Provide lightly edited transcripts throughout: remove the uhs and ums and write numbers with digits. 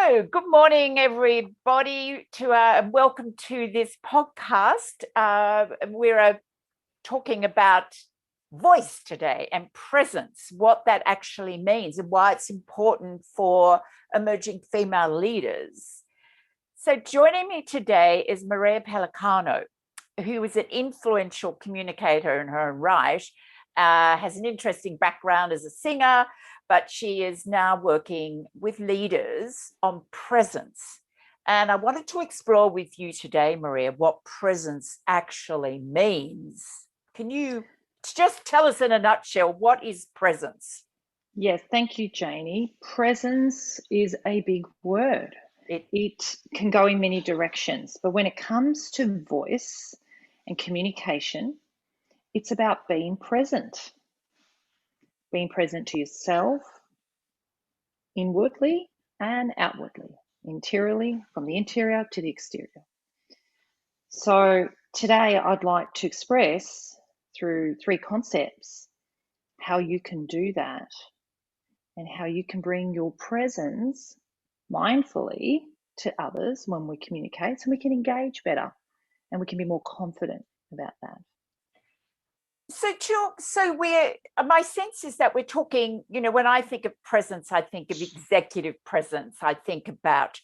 So, good morning, everybody. Welcome to this podcast. We're talking about voice today and presence, what that actually means, and why it's important for emerging female leaders. So, joining me today is Maria Pellicano, who is an influential communicator in her own right, has an interesting background as a singer, but she is now working with leaders on presence. And I wanted to explore with you today, Maria, what presence actually means. Can you just tell us in a nutshell, what is presence? Yes, thank you, Janie. Presence is a big word. It can go in many directions, but when it comes to voice and communication, it's about being present to yourself, inwardly and outwardly, interiorly, from the interior to the exterior. So today I'd like to express through 3 concepts how you can do that and how you can bring your presence mindfully to others when we communicate, so we can engage better and we can be more confident about that. My sense is that we're talking, when I think of presence, I think of executive presence. I think about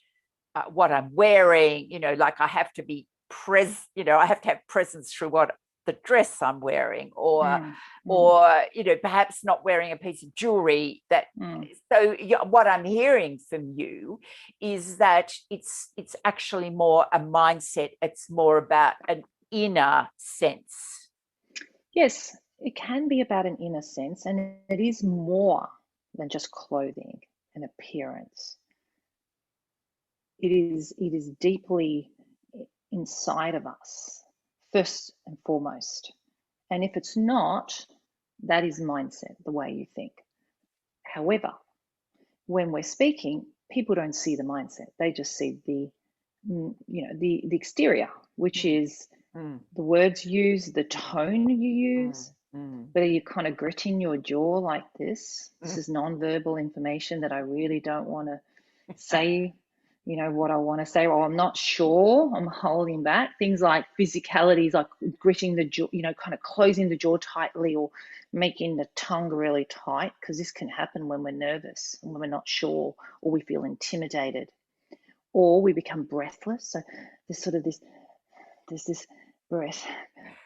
what I'm wearing, like I have to be I have to have presence through what the dress I'm wearing, or perhaps not wearing a piece of jewelry So what I'm hearing from you is that it's actually more a mindset. It's more about an inner sense. Yes, it can be about an inner sense, and it is more than just clothing and appearance. It is deeply inside of us, first and foremost. And if it's not, that is mindset, the way you think. However, when we're speaking, people don't see the mindset. They just see the exterior, which is the words used, the tone you use, whether you're kind of gritting your jaw like this. This is non-verbal information that I really don't want to say, what I want to say, or I'm not sure, I'm holding back. Things like physicalities, like gritting the jaw, kind of closing the jaw tightly or making the tongue really tight, because this can happen when we're nervous and when we're not sure, or we feel intimidated, or we become breathless. So there's this breath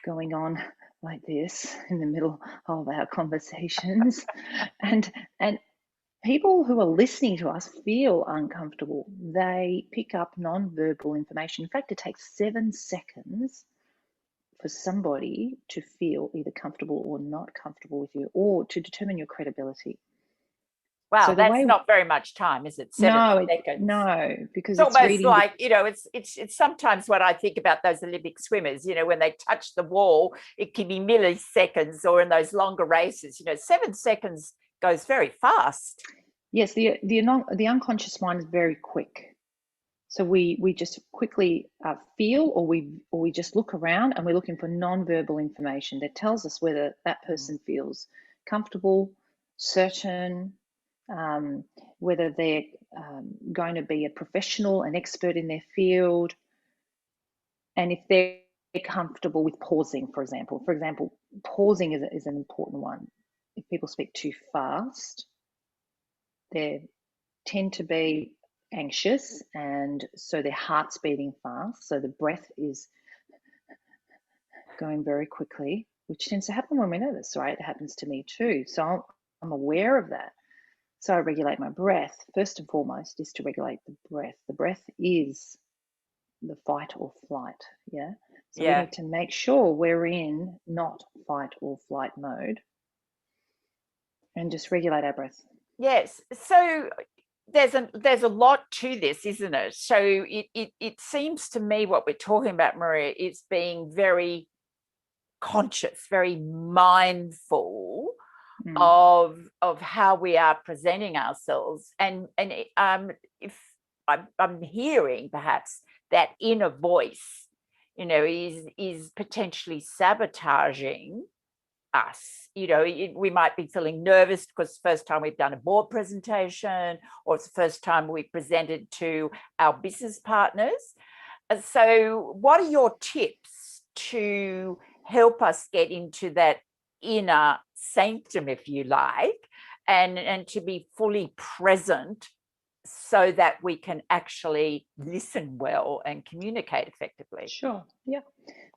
going on like this in the middle of our conversations, and people who are listening to us feel uncomfortable. They pick up non-verbal information. In fact, it takes 7 seconds for somebody to feel either comfortable or not comfortable with you, or to determine your credibility. Wow, so that's not very much time, is it? 7 seconds. No, because it's almost like, it's sometimes when I think about those Olympic swimmers, when they touch the wall, it can be milliseconds, or in those longer races, 7 seconds goes very fast. Yes, the unconscious mind is very quick. So we just quickly feel, or we just look around, and we're looking for non-verbal information that tells us whether that person feels comfortable, certain, whether they're going to be a professional, an expert in their field, and if they're comfortable with pausing, for example. For example, pausing is an important one. If people speak too fast, they tend to be anxious, and so their heart's beating fast, so the breath is going very quickly, which tends to happen when we're nervous, right? It happens to me too. So I'm aware of that. So I regulate my breath. First and foremost is to regulate the breath. The breath is the fight or flight, yeah? So we need to make sure we're in not fight or flight mode, and just regulate our breath. Yes. So there's a lot to this, isn't it? So it seems to me what we're talking about, Maria, is being very conscious, very mindful of how we are presenting ourselves, and if I'm hearing perhaps that inner voice, is potentially sabotaging us. We might be feeling nervous because it's the first time we've done a board presentation, or it's the first time we presented to our business partners. So what are your tips to help us get into that inner sanctum, if you like, and to be fully present so that we can actually listen well and communicate effectively? Sure. Yeah.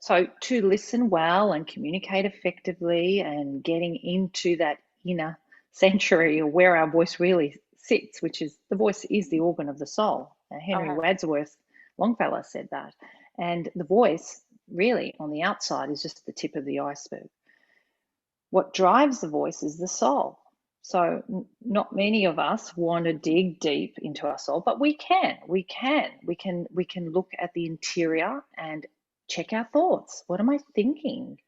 So to listen well and communicate effectively and getting into that inner sanctuary, or where our voice really sits, which is, the voice is the organ of the soul. Henry Wadsworth Longfellow said that. And the voice really on the outside is just the tip of the iceberg. What drives the voice is the soul. So not many of us want to dig deep into our soul, but we can look at the interior and check our thoughts. What am I thinking?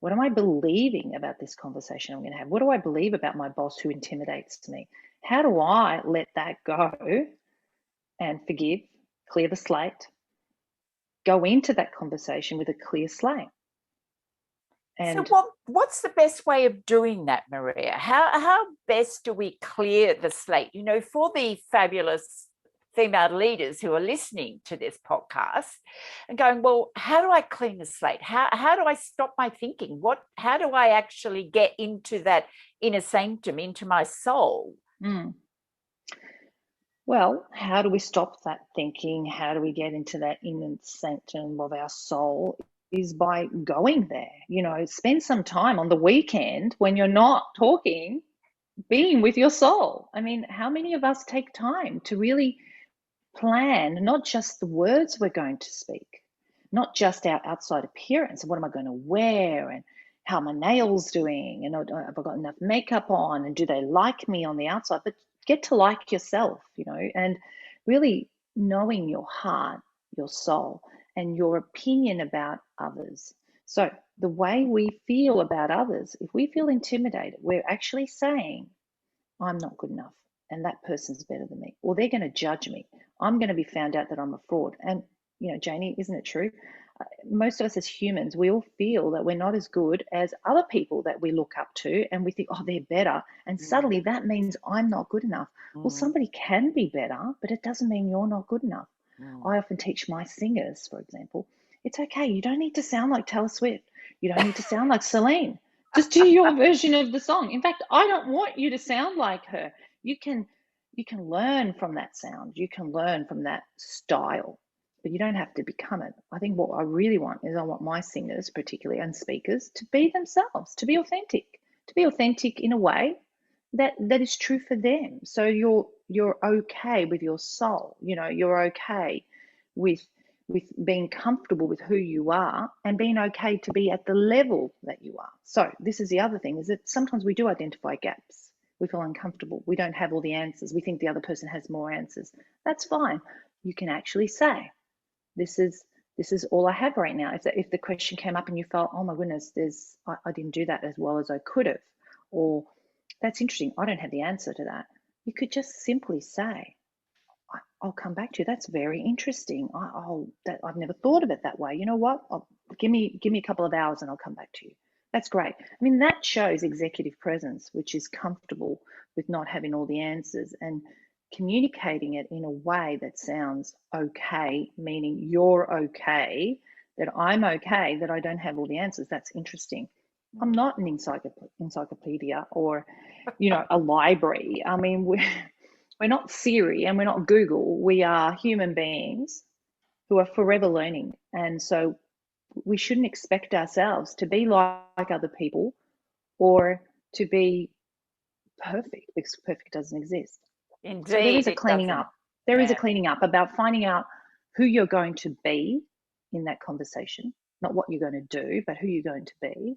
What am I believing about this conversation I'm going to have? What do I believe about my boss who intimidates me? How do I let that go and forgive, clear the slate, go into that conversation with a clear slate? And so what's the best way of doing that, Maria? How best do we clear the slate? For the fabulous female leaders who are listening to this podcast and going, well, how do I clean the slate? How do I stop my thinking? How do I actually get into that inner sanctum, into my soul? Well, how do we stop that thinking? How do we get into that inner sanctum of our soul? Is by going there. Spend some time on the weekend when you're not talking, being with your soul. I mean, how many of us take time to really plan not just the words we're going to speak, not just our outside appearance, and what am I going to wear, and how are my nails doing, and have I got enough makeup on, and do they like me on the outside, but get to like yourself, and really knowing your heart, your soul, and your opinion about others. So the way we feel about others, if we feel intimidated, we're actually saying, I'm not good enough, and that person's better than me, or they're going to judge me. I'm going to be found out that I'm a fraud. And, Janie, isn't it true? Most of us as humans, we all feel that we're not as good as other people that we look up to, and we think, oh, they're better. And suddenly that means I'm not good enough. Well, somebody can be better, but it doesn't mean you're not good enough. I often teach my singers, for example, it's okay. You don't need to sound like Taylor Swift. You don't need to sound like Celine. Just do your version of the song. In fact, I don't want you to sound like her. You can learn from that sound. You can learn from that style, but you don't have to become it. I think what I really want is, I want my singers, particularly, and speakers, to be themselves, to be authentic in a way that is true for them. So you're okay with your soul. You're okay with being comfortable with who you are, and being okay to be at the level that you are. So this is the other thing, is that sometimes we do identify gaps. We feel uncomfortable. We don't have all the answers. We think the other person has more answers. That's fine. You can actually say, this is all I have right now. If the question came up and you felt, oh my goodness, I didn't do that as well as I could have, or that's interesting, I don't have the answer to that. You could just simply say, I'll come back to you. That's very interesting. I've never thought of it that way. You know what? Give me a couple of hours and I'll come back to you. That's great. I mean, that shows executive presence, which is comfortable with not having all the answers and communicating it in a way that sounds okay, meaning you're okay, that I'm okay, that I don't have all the answers. That's interesting. I'm not an encyclopedia or, a library. I mean, we're not Siri and we're not Google. We are human beings who are forever learning. And so we shouldn't expect ourselves to be like other people or to be perfect, because perfect doesn't exist. Indeed. So there is a cleaning up. There is a cleaning up about finding out who you're going to be in that conversation, not what you're going to do, but who you're going to be.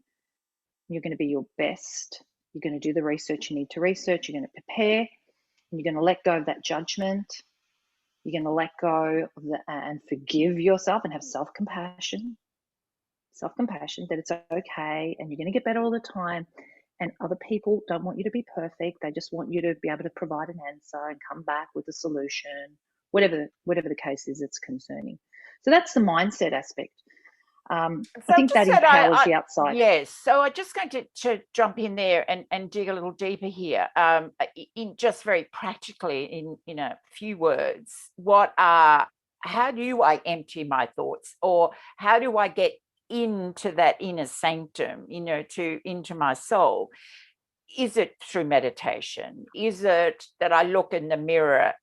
You're going to be your best. You're going to do the research you need to research. You're going to prepare. And you're going to let go of that judgment. You're going to let go of and forgive yourself and have self-compassion that it's okay, and you're going to get better all the time. And other people don't want you to be perfect. They just want you to be able to provide an answer and come back with a solution, whatever the case is that's concerning. So that's the mindset aspect. I think that empowers the outside. Yes. So I'm just going to jump in there and dig a little deeper here. In just very practically, in a few words, how do I empty my thoughts, or how do I get into that inner sanctum, into my soul? Is it through meditation? Is it that I look in the mirror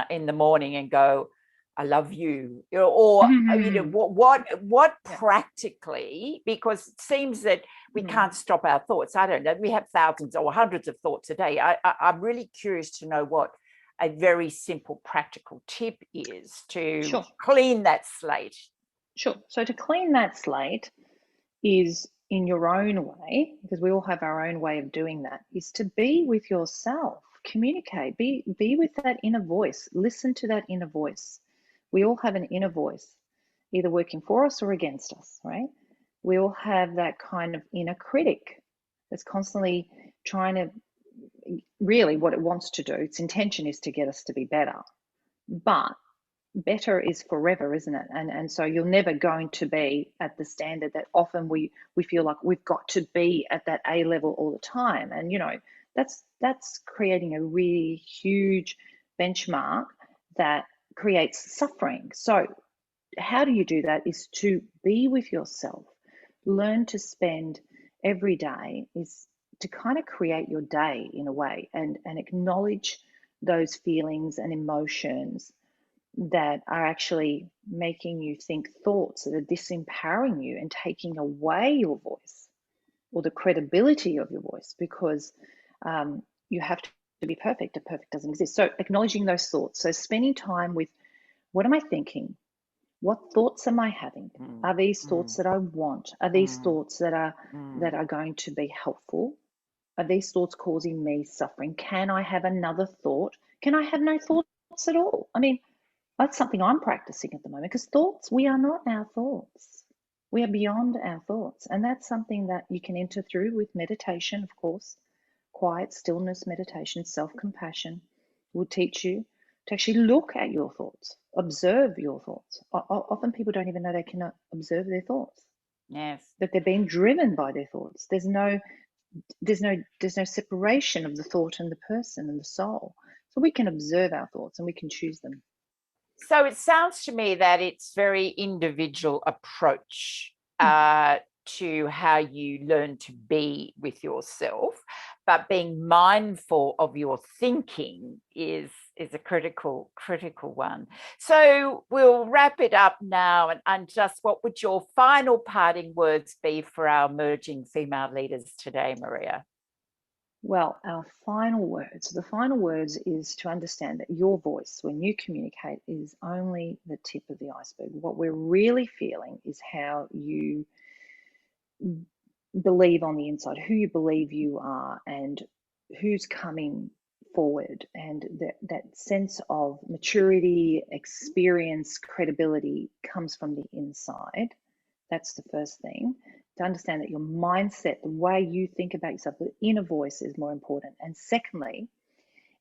in the morning and go, I love you, or what practically, because it seems that we can't stop our thoughts. I don't know. We have thousands or hundreds of thoughts a day. I'm really curious to know what a very simple practical tip is to clean that slate. Sure. So to clean that slate is in your own way, because we all have our own way of doing that, is to be with yourself, communicate, be with that inner voice, listen to that inner voice. We all have an inner voice, either working for us or against us, right? We all have that kind of inner critic that's constantly trying to, really what it wants to do, its intention is to get us to be better. But better is forever, isn't it? And so you're never going to be at the standard that often we feel like we've got to be at that A level all the time. And that's creating a really huge benchmark that creates suffering. So how do you do that? Is to be with yourself. Learn to spend every day, is to kind of create your day in a way, and acknowledge those feelings and emotions that are actually making you think thoughts that are disempowering you and taking away your voice or the credibility of your voice, because you have to be perfect. A perfect doesn't exist. So acknowledging those thoughts. So spending time with, what am I thinking? What thoughts am I having? Are these thoughts that I want? Are these thoughts that are going to be helpful? Are these thoughts causing me suffering? Can I have another thought? Can I have no thoughts at all? I mean, that's something I'm practicing at the moment, because thoughts, we are not our thoughts. We are beyond our thoughts. And that's something that you can enter through with meditation, of course. Quiet, stillness, meditation, self-compassion will teach you to actually look at your thoughts, observe your thoughts. Often people don't even know they cannot observe their thoughts. Yes. That they're being driven by their thoughts. There's no separation of the thought and the person and the soul. So we can observe our thoughts and we can choose them. So it sounds to me that it's very individual approach to how you learn to be with yourself, but being mindful of your thinking is a critical one. So we'll wrap it up now, and just what would your final parting words be for our emerging female leaders today, Maria? Well, the final words is to understand that your voice, when you communicate, is only the tip of the iceberg. What we're really feeling is how you believe on the inside, who you believe you are, and who's coming forward. And that sense of maturity, experience, credibility comes from the inside. That's the first thing. To understand that your mindset, the way you think about yourself, the inner voice is more important. And secondly,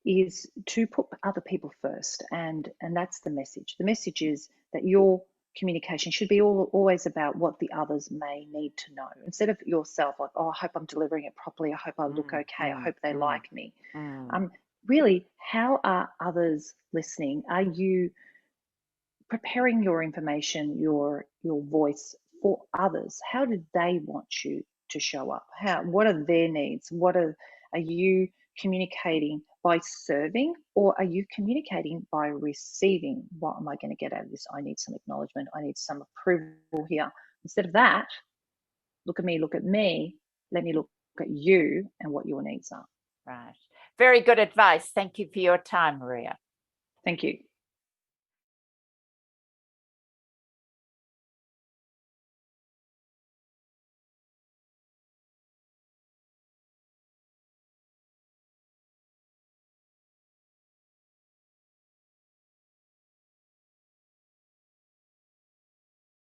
is to put other people first. And that's the message. The message is that your communication should be always about what the others may need to know, instead of yourself, like, oh, I hope I'm delivering it properly. I hope I look okay. I hope they like me. Really, how are others listening? Are you preparing your information, your voice for others? How do they want you to show up? What are their needs? Are you communicating by serving, or are you communicating by receiving? What am I going to get out of this? I need some acknowledgement. I need some approval here. Instead of that, look at me, let me look at you and what your needs are. Right. Very good advice. Thank you for your time, Maria. Thank you.